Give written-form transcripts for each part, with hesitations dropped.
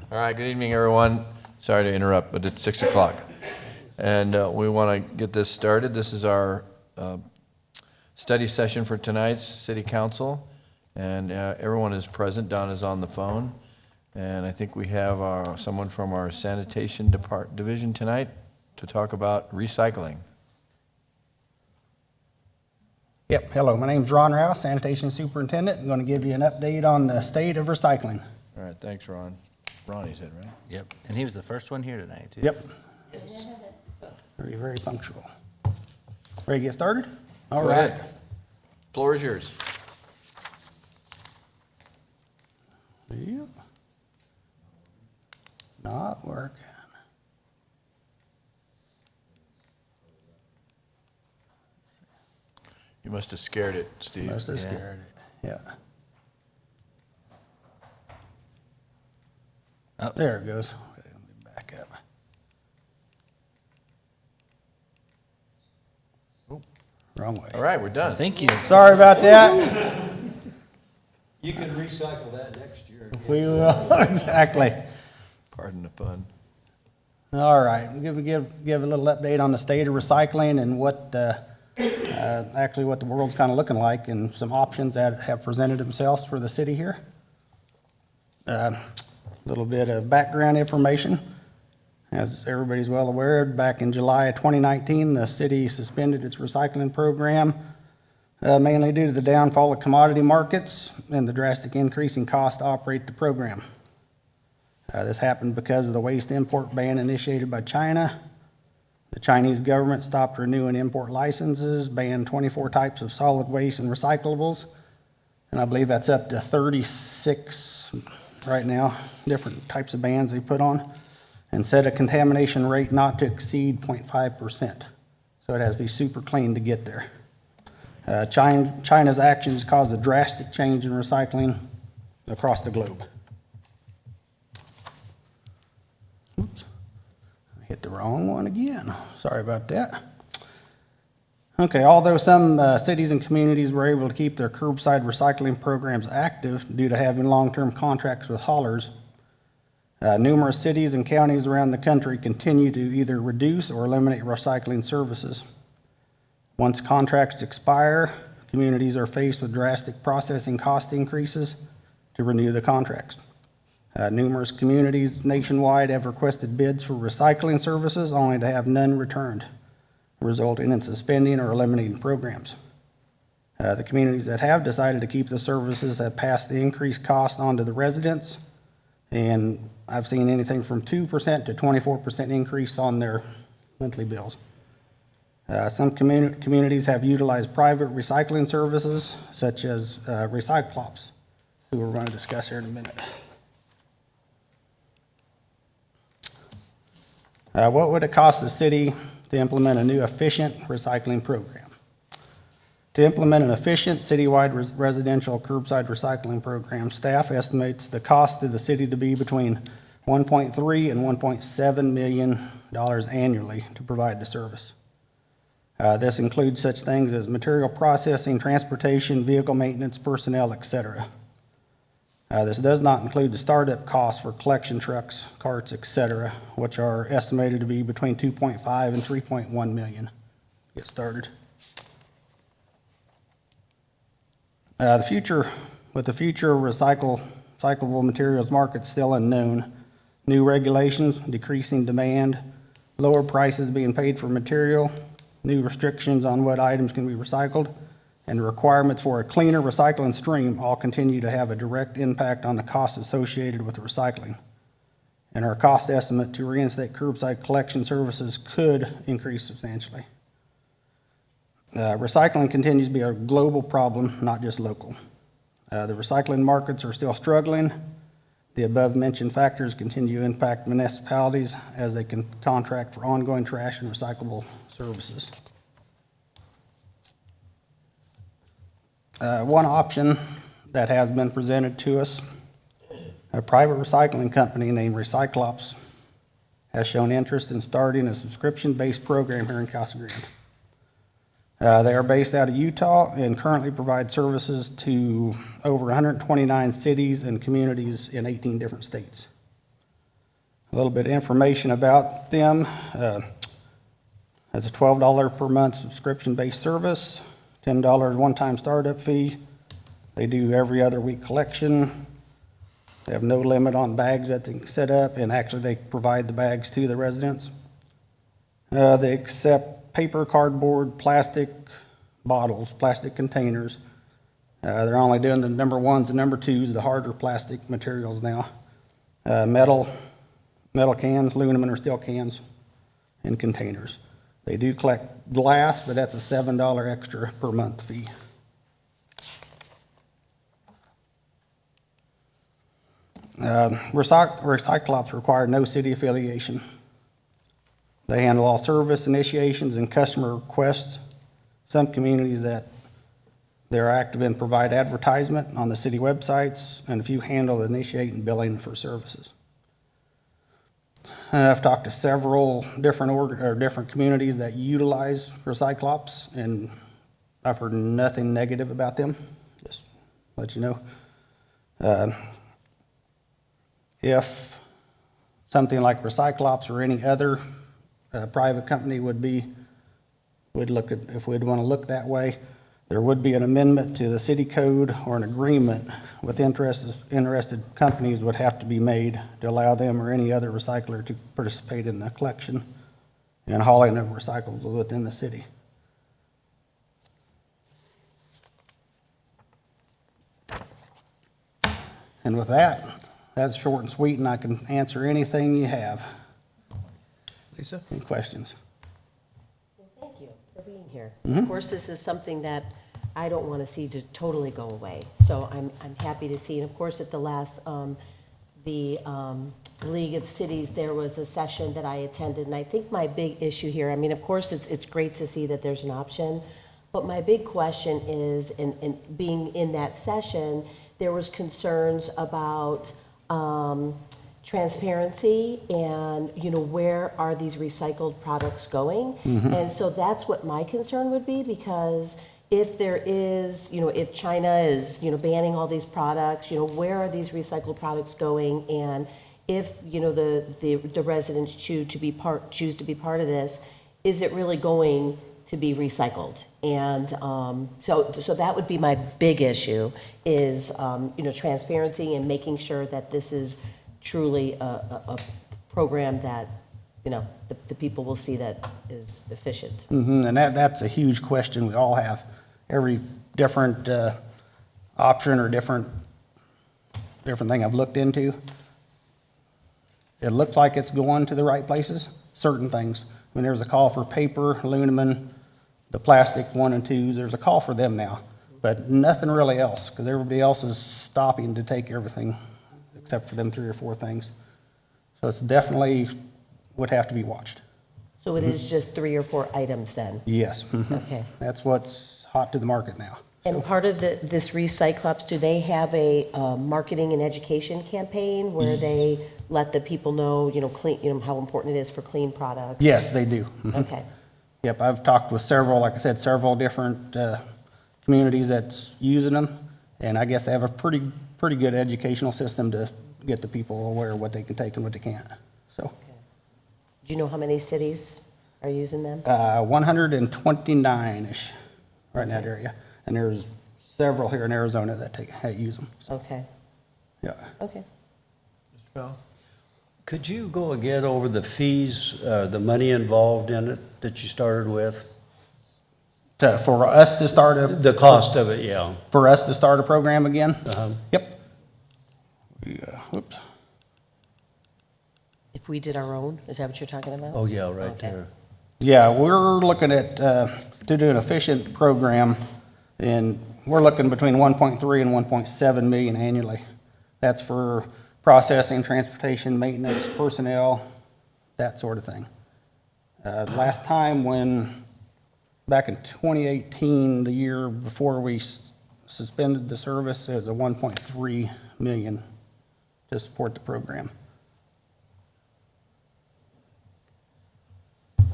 All right, good evening, everyone. Sorry to interrupt, but it's 6 o'clock. And we want to get this started. This is our study session for tonight's City Council. And everyone is present. Don is on the phone. And I think we have someone from our Sanitation Division tonight to talk about recycling. Yep, hello, my name's Ron Rouse, Sanitation Superintendent. I'm going to give you an update on the state of recycling. All right, thanks, Ron. Ron, he said, right? Yep, and he was the first one here tonight, too. Yep. Very, very punctual. Ready to get started? All Go right. ahead. Floor is yours. Yep. Not working. You must have scared it, Steve. Must have scared it. Yeah. Oh. There it goes. Okay, let me back up. Oh. Wrong way. All right, we're done. Thank you. Sorry about that. You can recycle that next year. We will, exactly. Pardon the pun. All right, we'll give a little update on the state of recycling and what actually what the world's kind of looking like and some options that have presented themselves for the city here. A little bit of background information. As everybody's well aware, back in July of 2019, the city suspended its recycling program, mainly due to the downfall of commodity markets and the drastic increase in cost to operate the program. This happened because of the waste import ban initiated by China. The Chinese government stopped renewing import licenses, banned 24 types of solid waste and recyclables, and I believe that's up to 36 right now, different types of bans they put on, and set a contamination rate not to exceed 0.5%. So it has to be super clean to get there. China's actions caused a drastic change in recycling across the globe. Oops. I hit the wrong one again. Sorry about that. Okay, although some cities and communities were able to keep their curbside recycling programs active due to having long-term contracts with haulers, numerous cities and counties around the country continue to either reduce or eliminate recycling services. Once contracts expire, communities are faced with drastic processing cost increases to renew the contracts. Numerous communities nationwide have requested bids for recycling services only to have none returned, resulting in suspending or eliminating programs. The communities that have decided to keep the services have passed the increased cost on to the residents, and I've seen anything from 2% to 24% increase on their monthly bills. Some communities have utilized private recycling services, such as Recyclops, who we're going to discuss here in a minute. What would it cost the city to implement a new efficient recycling program? To implement an efficient citywide residential curbside recycling program, staff estimates the cost to the city to be between $1.3 and $1.7 million annually to provide the service. This includes such things as material processing, transportation, vehicle maintenance, personnel, etc. This does not include the startup costs for collection trucks, carts, etc., which are estimated to be between $2.5 and $3.1 million. Get started. The future recyclable materials market still unknown, new regulations, decreasing demand, lower prices being paid for material, new restrictions on what items can be recycled, and requirements for a cleaner recycling stream all continue to have a direct impact on the costs associated with recycling. And our cost estimate to reinstate curbside collection services could increase substantially. Recycling continues to be a global problem, not just local. The recycling markets are still struggling. The above-mentioned factors continue to impact municipalities as they can contract for ongoing trash and recyclable services. One option that has been presented to us, a private recycling company named Recyclops has shown interest in starting a subscription-based program here in Casa Grande. They are based out of Utah and currently provide services to over 129 cities and communities in 18 different states. A little bit of information about them. It's a $12 per month subscription-based service, $10 one-time startup fee. They do every other week collection. They have no limit on bags that they can set up, and actually they provide the bags to the residents. They accept paper, cardboard, plastic bottles, plastic containers. They're only doing the number ones and number twos, the harder plastic materials now. Metal cans, aluminum or steel cans, and containers. They do collect glass, but that's a $7 extra per month fee. Recyclops require no city affiliation. They handle all service initiations and customer requests. Some communities that they're active in provide advertisement on the city websites, and a few handle initiate and billing for services. I've talked to several different communities that utilize Recyclops, and I've heard nothing negative about them. Just to let you know. If something like Recyclops or any other private company if we'd want to look that way, there would be an amendment to the city code or an agreement with interested companies would have to be made to allow them or any other recycler to participate in the collection and hauling of recyclables within the city. And with that, that's short and sweet, and I can answer anything you have. Lisa? Any questions? Well, thank you for being here. Of course, this is something that I don't want to see to totally go away. So I'm happy to see. And of course, at the last, the League of Cities, there was a session that I attended. And I think my big issue here, I mean, of course, it's great to see that there's an option. But my big question is, and being in that session, there was concerns about transparency and, where are these recycled products going? And so that's what my concern would be, because if there is, if China is, banning all these products, where are these recycled products going? And if, the residents choose to be part of this, is it really going to be recycled? And so that would be my big issue is, transparency and making sure that this is truly a program that, the people will see that is efficient. And that's a huge question we all have. Every different option or different thing I've looked into, it looks like it's going to the right places, certain things. When there's a call for paper, aluminum, the plastic 1 and 2s, there's a call for them now, but nothing really else, because everybody else is stopping to take everything except for them 3 or 4 things. So it's definitely would have to be watched. So it is just 3 or 4 items then? Yes. Okay. That's what's hot to the market now. And part of this Recyclops, do they have a marketing and education campaign where they let the people know, clean, how important it is for clean products? Yes, they do. Okay. Yep, I've talked with several different communities that's using them, and I guess they have a pretty good educational system to get the people aware of what they can take and what they can't. So, Do you know how many cities are using them? 129-ish right in that area, and there's several here in Arizona that use them. So, Okay, yeah. okay. Mr. Powell? Could you go again over the fees, the money involved in it that you started with? For us to start The cost of it, yeah. a program again? Uh-huh. Yep. Yeah. Oops. If we did our own, is that what you're talking about? Oh, yeah, right Okay. there. Yeah, we're looking at, to do an efficient program, and we're looking between 1.3 and 1.7 million annually. That's for processing, transportation, maintenance, personnel, that sort of thing. Last time back in 2018, the year before we suspended the service, it was a 1.3 million to support the program.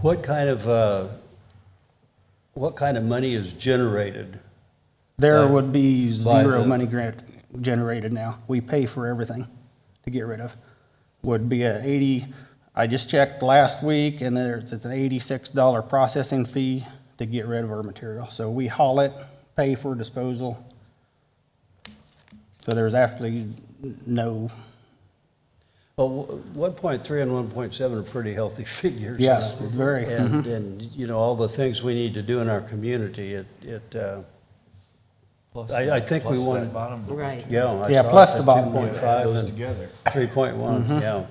What kind of money is generated? There would be by zero the- money generated now. We pay for everything to get rid of. would be I just checked last week, and it's an $86 processing fee to get rid of our material. So we haul it, pay for disposal. So there's actually no, Well, 1.3 and 1.7 are pretty healthy figures. yes, it's very, And, you know, all the things we need to do in our community, I think we want, Right. yeah. I Yeah, saw plus it the at bottom line. 2.5 Those and together. 3.1, yeah.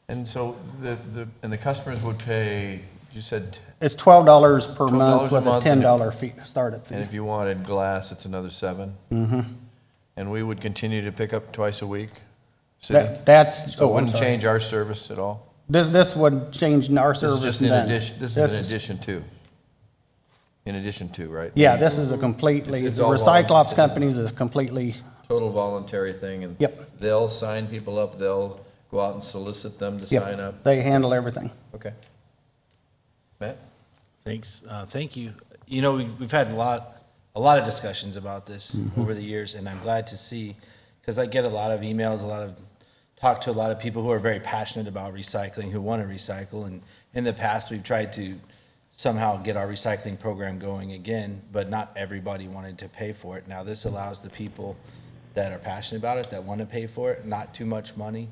And so the customers would pay, you said, it's $12 per $12 month a with a month, and $10 fee, startup fee. and if you wanted glass, it's another $7. Mm-hmm. And we would continue to pick up twice a week, city? That's, So it I'm wouldn't sorry. change our service at all? This would change our This is service. just and in then- addition, this is in addition to? In addition to, right? Yeah, this is a completely, It's the all Recyclops companies is completely, Total voluntary thing, and Yep. they'll sign people up, they'll go out and solicit them to sign yep, up? they handle everything. Okay. Matt? Thanks. Thank you. You know, we've had a lot of discussions about this over the years, and I'm glad to see, because I get a lot of emails, talk to a lot of people who are very passionate about recycling, who want to recycle, and in the past, we've tried to somehow get our recycling program going again, but not everybody wanted to pay for it. Now, this allows the people that are passionate about it, that want to pay for it, not too much money,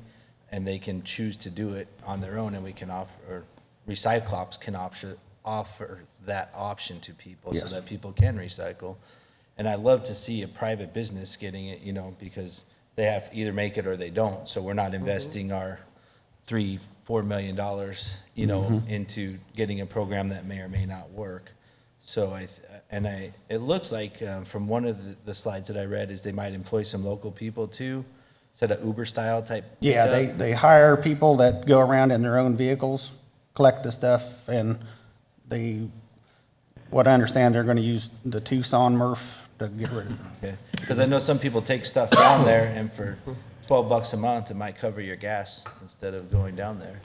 and they can choose to do it on their own, and we can offer, or Recyclops can offer that option to people so Yes. that people can recycle. And I love to see a private business getting it, you know, because they have either make it or they don't. So we're not investing our $3-4 million, you know, into getting a program that may or may not work. So it looks like from one of the slides that I read is they might employ some local people too. Is that a Uber style type? Yeah, pickup? they hire people that go around in their own vehicles, collect the stuff, and what I understand, they're gonna use the Tucson MRF to get rid of it. Okay, because I know some people take stuff down there, and for $12 a month, it might cover your gas instead of going down there.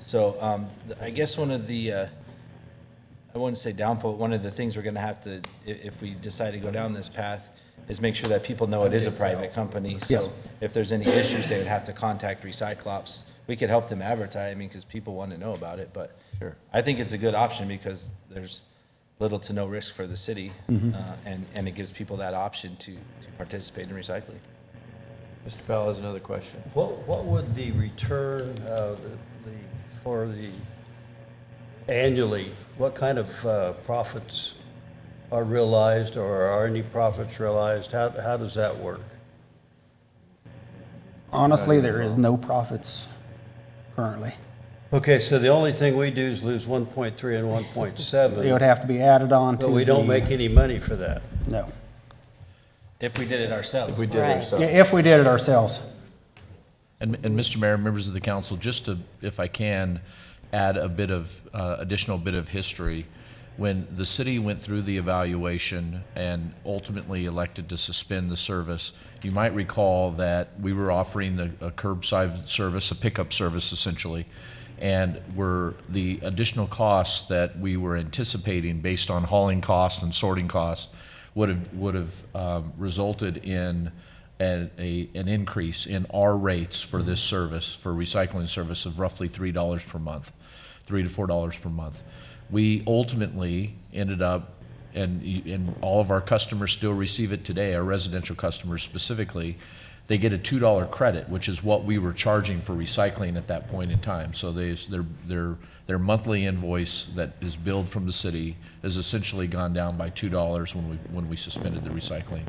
So, I guess one of the, I wouldn't say downfall, one of the things we're gonna have to, if we decide to go down this path, is make sure that people know it is a private company. Yes. So if there's any issues, they would have to contact Recyclops. We could help them advertise, I mean, because people want to know about it, but Sure. I think it's a good option because there's little to no risk for the city, and it gives people that option to participate in recycling. Mr. Powell has another question. What would the return, for the annually, what kind of profits are realized, or are any profits realized? How does that work? Honestly, there is no profits currently. Okay, so the only thing we do is lose 1.3 and It would 1.7, have to be added on to but we don't the- make any money for that. No, If we did it ourselves. If we did it Right. ourselves. Yeah, if we did it ourselves. And Mr. Mayor, members of the council, just to, if I can, add a bit of, additional bit of history. When the city went through the evaluation and ultimately elected to suspend the service, you might recall that we were offering a curbside service, a pickup service essentially, and the additional costs that we were anticipating based on hauling costs and sorting costs would have resulted in an increase in our rates for this service, for recycling service, of roughly $3 per month, $3 to $4 per month. We ultimately ended up, and all of our customers still receive it today, our residential customers specifically, they get a $2 credit, which is what we were charging for recycling at that point in time. So their monthly invoice that is billed from the city has essentially gone down by $2 when we suspended the recycling.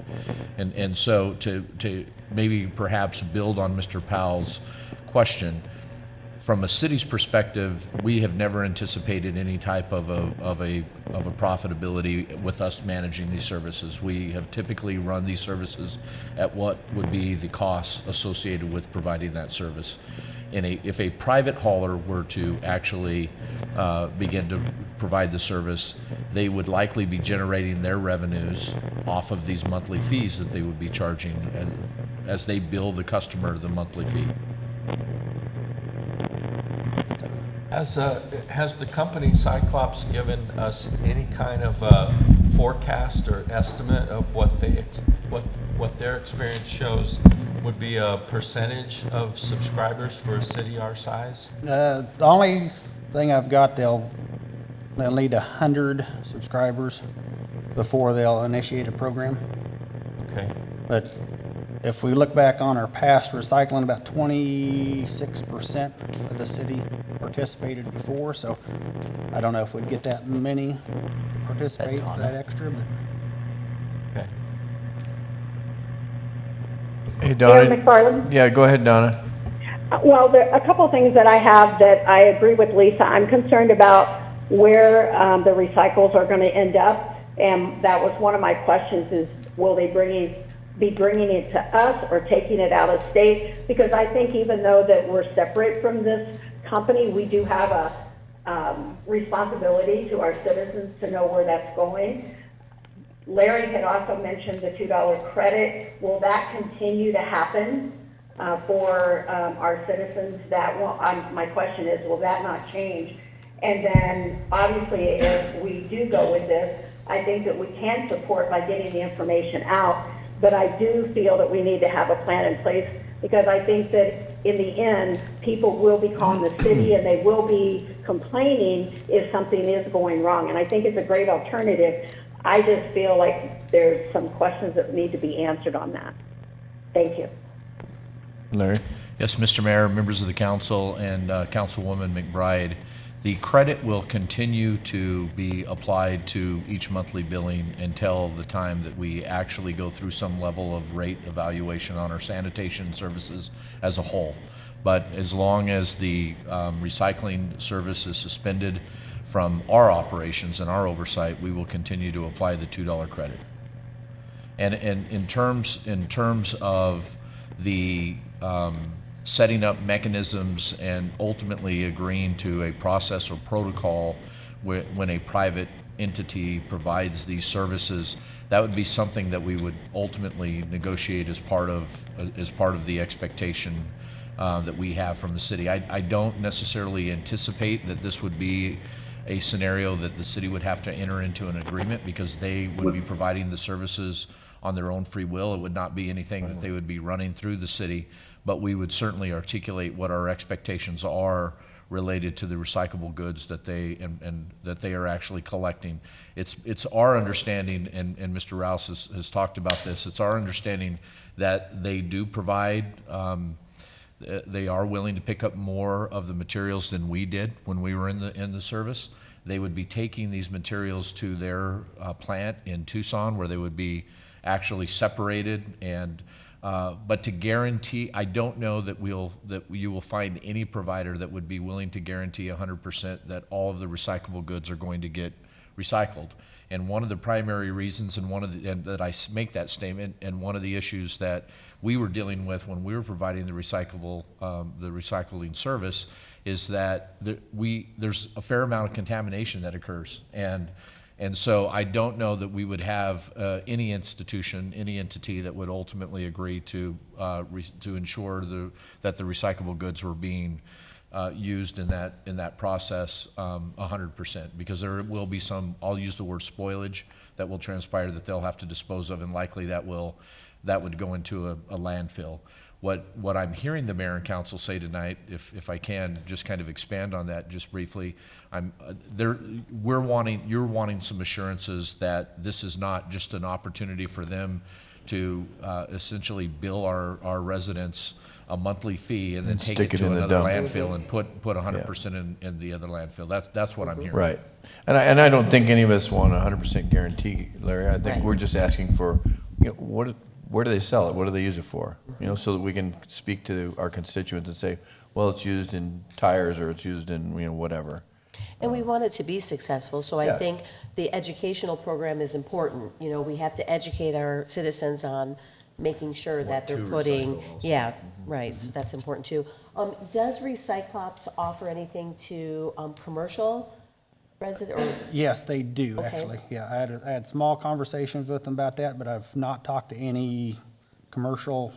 And so to maybe perhaps build on Mr. Powell's question, from a city's perspective, we have never anticipated any type of a profitability with us managing these services. We have typically run these services at what would be the costs associated with providing that service. If a private hauler were to actually begin to provide the service, they would likely be generating their revenues off of these monthly fees that they would be charging, and as they bill the customer the monthly fee. Has the company Cyclops given us any kind of forecast or estimate of what what their experience shows would be a percentage of subscribers for a city our size? The only thing I've got, they'll need 100 subscribers before they'll initiate a program. Okay. But if we look back on our past recycling, about 26% of the city participated before, so I don't know if we'd get that many to participate for that extra, but. Okay. Hey, Mayor Donna. McFarland? Yeah, go ahead, Donna. Well, there are a couple of things that I have that I agree with Lisa. I'm concerned about where the recycles are going to end up, and that was one of my questions is, will they be bringing it to us or taking it out of state? Because I think even though that we're separate from this company, we do have a responsibility to our citizens to know where that's going. Larry had also mentioned the $2 credit. Will that continue to happen for our citizens? My question is, will that not change? And then, obviously, if we do go with this, I think that we can support by getting the information out, but I do feel that we need to have a plan in place, because I think that in the end, people will be calling the city and they will be complaining if something is going wrong. And I think it's a great alternative. I just feel like there's some questions that need to be answered on that. Thank you. Larry? Yes, Mr. Mayor, members of the council, and Councilwoman McBride, the credit will continue to be applied to each monthly billing until the time that we actually go through some level of rate evaluation on our sanitation services as a whole. But as long as the recycling service is suspended from our operations and our oversight, we will continue to apply the $2 credit. And in terms of the setting up mechanisms and ultimately agreeing to a process or protocol when a private entity provides these services, that would be something that we would ultimately negotiate as part of the expectation that we have from the city. I don't necessarily anticipate that this would be a scenario that the city would have to enter into an agreement, because they would be providing the services on their own free will. It would not be anything that they would be running through the city, but we would certainly articulate what our expectations are related to the recyclable goods that they and that they are actually collecting. It's our understanding, and Mr. Rouse has talked about this, it's our understanding that they do provide, they are willing to pick up more of the materials than we did when we were in the service. They would be taking these materials to their plant in Tucson, where they would be actually separated, and but to guarantee, I don't know that you will find any provider that would be willing to guarantee 100% that all of the recyclable goods are going to get recycled. And one of the primary reasons, and that I make that statement, and one of the issues that we were dealing with when we were providing the recycling service, is that there's a fair amount of contamination that occurs, and so I don't know that we would have any institution, any entity that would ultimately agree to ensure that the recyclable goods were being used in that process 100%, because there will be some, I'll use the word spoilage, that will transpire that they'll have to dispose of, and likely that would go into a landfill. What I'm hearing the mayor and council say tonight, if I can just kind of expand on that just briefly, you're wanting some assurances that this is not just an opportunity for them to essentially bill our residents a monthly fee and then take it to another landfill and put 100% in the other landfill. That's what I'm hearing. Right. And I don't think any of us want a 100% guarantee, Larry. I think we're just asking for, where do they sell it? What do they use it for? So that we can speak to our constituents and say, well, it's used in tires, or it's used in, whatever. And we want it to be successful, so I think the educational program is important. We have to educate our citizens on making sure that they're putting, right, so that's important too. Does Recyclops offer anything to commercial resident, or? Yes, they do, Okay. actually. Yeah, I had small conversations with them about that, but I've not talked to any commercial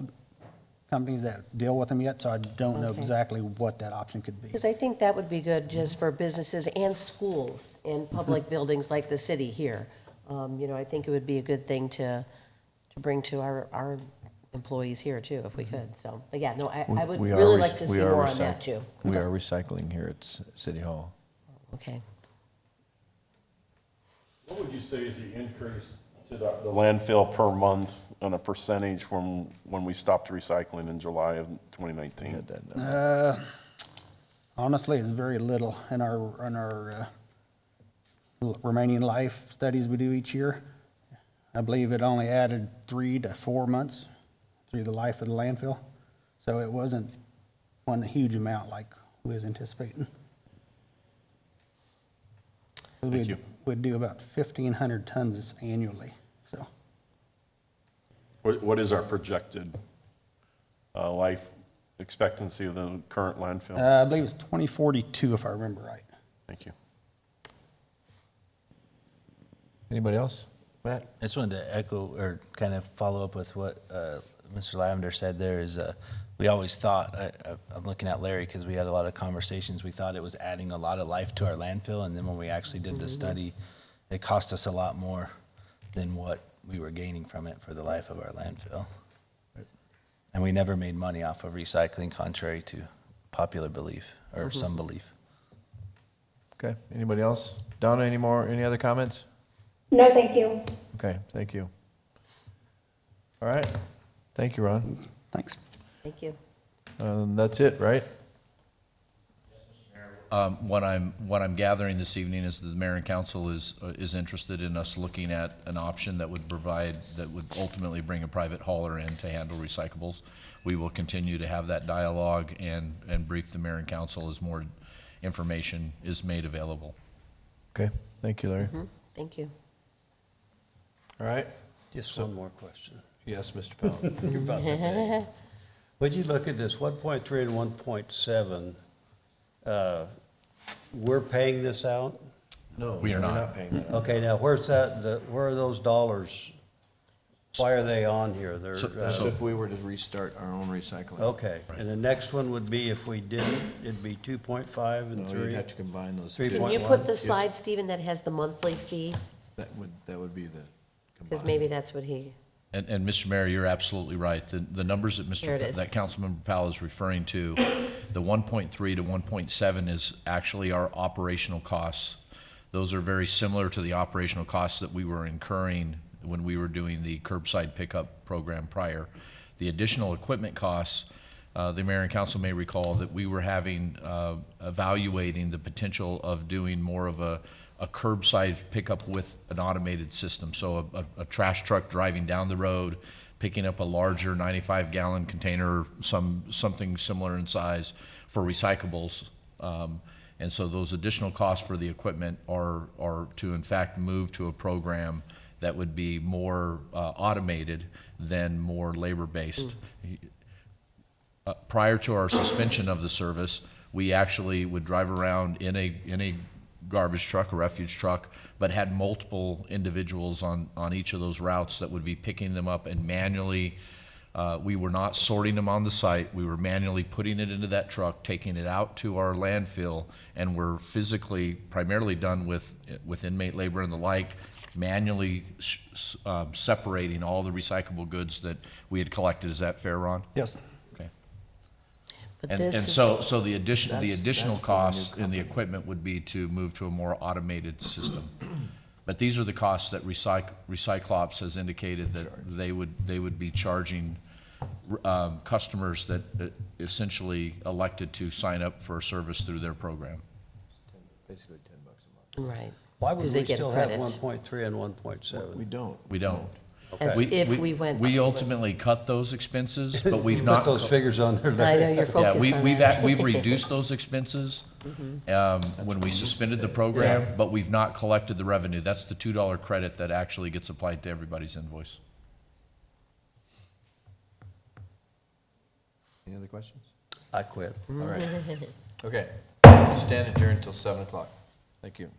companies that deal with them yet, so I don't know Okay. exactly what that option could be. Because I think that would be good just for businesses and schools and public buildings like the city here. I think it would be a good thing to to bring to our employees here too, if we could. So, but yeah, no, I would We are really rec- like to we see are more on recyc- that too. We are recycling here at City Hall. Okay. What would you say is the increase to the landfill per month on a percentage from when we stopped recycling in July of 2019? Had that number. Honestly, it's very little in our remaining life studies we do each year. I believe it only added 3 to 4 months through the life of the landfill. So it wasn't one huge amount like we was anticipating. Thank you. We'd do about 1,500 tons annually, so. What is our projected life expectancy of the current landfill? I believe it's 2042 if I remember right. Thank you. Anybody else? Matt? I just wanted to echo or kind of follow up with what Mr. Lavender said there is, we always thought, I'm looking at Larry because we had a lot of conversations, we thought it was adding a lot of life to our landfill, and then when we actually did the study, it cost us a lot more than what we were gaining from it for the life of our landfill. And we never made money off of recycling, contrary to popular belief, or some belief. Okay, anybody else? Donna, any other comments? No, thank you. Okay, thank you. All right, thank you, Ron. Thanks. Thank you. That's it, right? What I'm gathering this evening is that the mayor and council is interested in us looking at an option that would ultimately bring a private hauler in to handle recyclables. We will continue to have that dialogue and brief the mayor and council as more information is made available. Okay, thank you, Larry. Thank you. All right, Just one more question. yes, Mr. Powell. You're about to beg. When you look at this 1.3 and 1.7, we're paying this out? No, We are we're not. paying that. Okay, now where's that, where are those dollars? Why are they on here? They're, That's if we were to restart our own recycling. okay, and the next one would be if we didn't, it'd be 2.5 and No, 3? you'd have to combine those Three two. Can you 2.1? put the slide, Stephen, that has the monthly fee? That would be the Because combined. maybe that's what he, And Mr. Mayor, you're absolutely right. The numbers that There it is. that Councilmember Powell is referring to, the 1.3 to 1.7 is actually our operational costs. Those are very similar to the operational costs that we were incurring when we were doing the curbside pickup program prior. The additional equipment costs, the mayor and council may recall that we were evaluating the potential of doing more of a curbside pickup with an automated system. So a trash truck driving down the road, picking up a larger 95-gallon container, something similar in size for recyclables. And so those additional costs for the equipment are to in fact move to a program that would be more automated than more labor-based. Prior to our suspension of the service, we actually would drive around in a garbage truck, a refuge truck, but had multiple individuals on each of those routes that would be picking them up and manually, we were not sorting them on the site, we were manually putting it into that truck, taking it out to our landfill, and we're physically, primarily done with inmate labor and the like, manually separating all the recyclable goods that we had collected. Is that fair, Ron? Yes. Okay. but And this is. so the additional That's for the new costs in the equipment would be to move to a more automated system. But these are the costs that Recyclops has indicated that they would be charging customers that essentially elected to sign up for a service through their program. Basically $10 a month. Right. Why would 'Cause they we get still have credit. 1.3 and 1.7? We don't. We don't. That's if we went. We ultimately cut those expenses, but we've Put not. those figures on there. I know you're Yeah, focused on we've that. we've reduced those expenses when we suspended the program, but we've not collected the revenue. That's the $2 credit that actually gets applied to everybody's invoice. Any other questions? I quit. All right. Okay, we stand adjourned until 7 o'clock. Thank you.